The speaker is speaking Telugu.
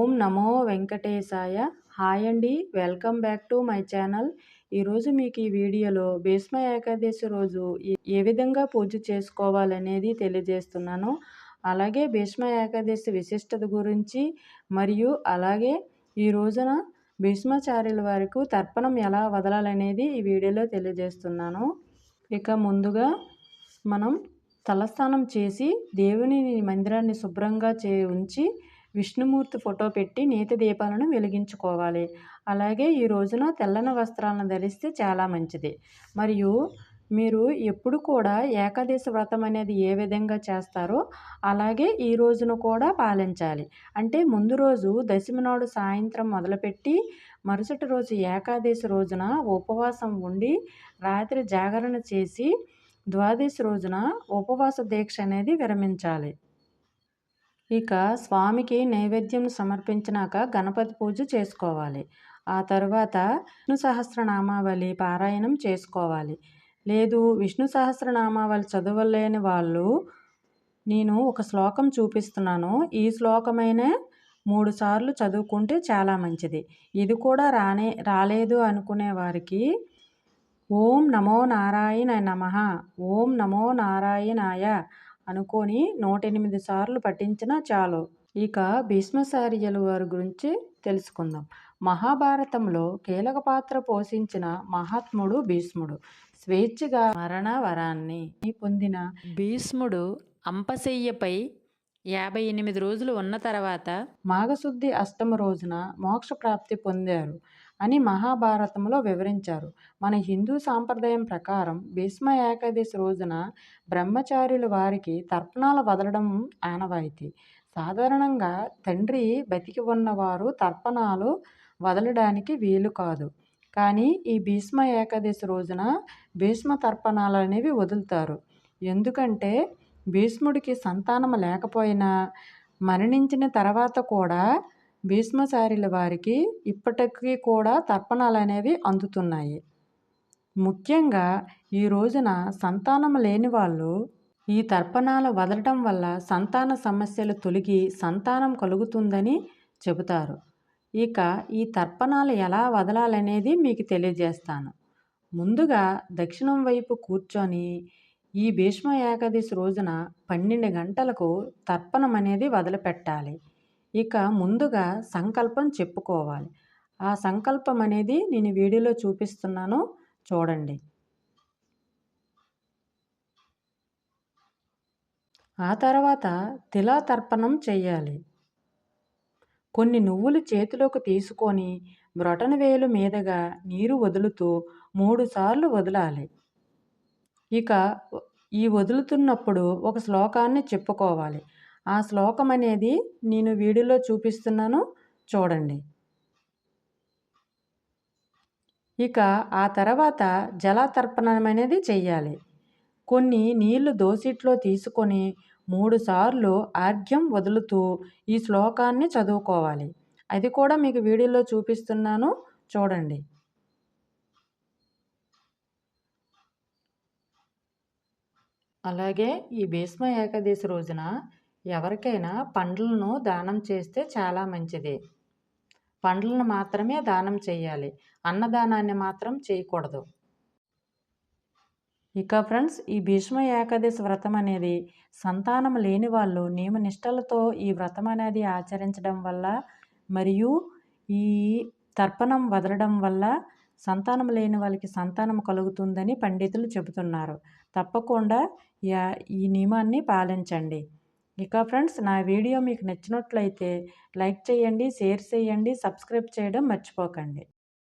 ఓం నమో వెంకటేశాయ. హాయ్ అండి, welcome back to my channel. ఈరోజు మీకు ఈ వీడియోలో భీష్మ ఏకాదశి రోజు ఏ విధంగా పూజ చేసుకోవాలనేది తెలియజేస్తున్నాను. అలాగే భీష్మ ఏకాదశి విశిష్టత గురించి మరియు అలాగే ఈ రోజున భీష్మాచార్యుల వారికి తర్పణం ఎలా వదలాలనేది ఈ వీడియోలో తెలియజేస్తున్నాను. ఇక ముందుగా మనం తలస్నానం చేసి దేవుని మందిరాన్ని శుభ్రంగా ఉంచి విష్ణుమూర్తి ఫోటో పెట్టి నేతి దీపాలను వెలిగించుకోవాలి. అలాగే ఈ రోజున తెల్లని వస్త్రాలను ధరిస్తే చాలా మంచిది. మరియు మీరు ఎప్పుడు కూడా ఏకాదశి వ్రతం అనేది ఏ విధంగా చేస్తారో అలాగే ఈ రోజున కూడా పాలించాలి. అంటే ముందు రోజు దశమి నాడు సాయంత్రం మొదలుపెట్టి మరుసటి రోజు ఏకాదశి రోజున ఉపవాసం ఉండి రాత్రి జాగరణ చేసి ద్వాదశి రోజున ఉపవాస దీక్ష అనేది విరమించాలి. ఇక స్వామికి నైవేద్యం సమర్పించినాక గణపతి పూజ చేసుకోవాలి. ఆ తర్వాత విష్ణు సహస్రనామావళి పారాయణం చేసుకోవాలి. లేదు విష్ణు సహస్రనామావళి చదవలేని వాళ్ళు నేను ఒక శ్లోకం చూపిస్తున్నాను. ఈ శ్లోకమైనా 3 సార్లు చదువుకుంటే చాలా మంచిది. ఇది కూడా రాలేదు అనుకునే వారికి ఓం నమో నారాయణ నమః, ఓం నమో నారాయణాయ అనుకొని 108 సార్లు పఠించినా చాలు. ఇక భీష్మాచార్యుల వారి గురించి తెలుసుకుందాం. మహాభారతంలో కీలక పాత్ర పోషించిన మహాత్ముడు భీష్ముడు. స్వేచ్ఛగా మరణ వరాన్ని పొందిన భీష్ముడు అంపశయ్యపై 58 రోజులు ఉన్న తర్వాత మాఘశుద్ధి అష్టమ రోజున మోక్ష ప్రాప్తి పొందారు అని మహాభారతంలో వివరించారు. మన హిందూ సాంప్రదాయం ప్రకారం భీష్మ ఏకాదశి రోజున బ్రహ్మచారుల వారికి తర్పణాలు వదలడం ఆనవాయితీ. సాధారణంగా తండ్రి బతికి ఉన్నవారు తర్పణాలు వదలడానికి వీలు కాదు. కానీ ఈ భీష్మ ఏకాదశి రోజున భీష్మ తర్పణాలు అనేవి వదులుతారు. ఎందుకంటే భీష్ముడికి సంతానం లేకపోయినా మరణించిన తర్వాత కూడా భీష్మాచార్యుల వారికి ఇప్పటికీ కూడా తర్పణాలు అనేవి అందుతున్నాయి. ముఖ్యంగా ఈ రోజున సంతానం లేని వాళ్ళు ఈ తర్పణాలు వదలటం వల్ల సంతాన సమస్యలు తొలగి సంతానం కలుగుతుందని చెబుతారు. ఇక ఈ తర్పణాలు ఎలా వదలాలనేది మీకు తెలియజేస్తాను. ముందుగా దక్షిణం వైపు కూర్చొని ఈ భీష్మ ఏకాదశి రోజున 12 గంటలకు తర్పణం అనేది వదిలిపెట్టాలి. ఇక ముందుగా సంకల్పం చెప్పుకోవాలి. ఆ సంకల్పం అనేది నేను వీడియోలో చూపిస్తున్నాను, చూడండి. ఆ తర్వాత తిలా తర్పణం చేయాలి. కొన్ని నువ్వులు చేతిలోకి తీసుకొని బ్రొటనవేలు మీదుగా నీరు వదులుతూ 3 సార్లు వదలాలి. ఇక ఈ వదులుతున్నప్పుడు ఒక శ్లోకాన్ని చెప్పుకోవాలి. ఆ శ్లోకం అనేది నేను వీడియోలో చూపిస్తున్నాను, చూడండి. ఇక ఆ తర్వాత జలతర్పణం అనేది చెయ్యాలి. కొన్ని నీళ్లు దోసిట్లో తీసుకొని 3 సార్లు ఆర్ఘ్యం వదులుతూ ఈ శ్లోకాన్ని చదువుకోవాలి. అది కూడా మీకు వీడియోలో చూపిస్తున్నాను, చూడండి. అలాగే ఈ భీష్మ ఏకాదశి రోజున ఎవరికైనా పండ్లను దానం చేస్తే చాలా మంచిది. పండ్లను మాత్రమే దానం చేయాలి, అన్నదానాన్ని మాత్రం చేయకూడదు. ఇక ఫ్రెండ్స్, ఈ భీష్మ ఏకాదశి వ్రతం అనేది సంతానం లేని వాళ్ళు నియమనిష్టలతో ఈ వ్రతం అనేది ఆచరించడం వల్ల మరియు ఈ తర్పణం వదలడం వల్ల సంతానం లేని వాళ్ళకి సంతానం కలుగుతుందని పండితులు చెబుతున్నారు. తప్పకుండా ఈ నియమాన్ని పాలించండి. ఇక ఫ్రెండ్స్, నా వీడియో మీకు నచ్చినట్లయితే లైక్ చేయండి, షేర్ చేయండి, సబ్స్క్రైబ్ చేయడం మర్చిపోకండి.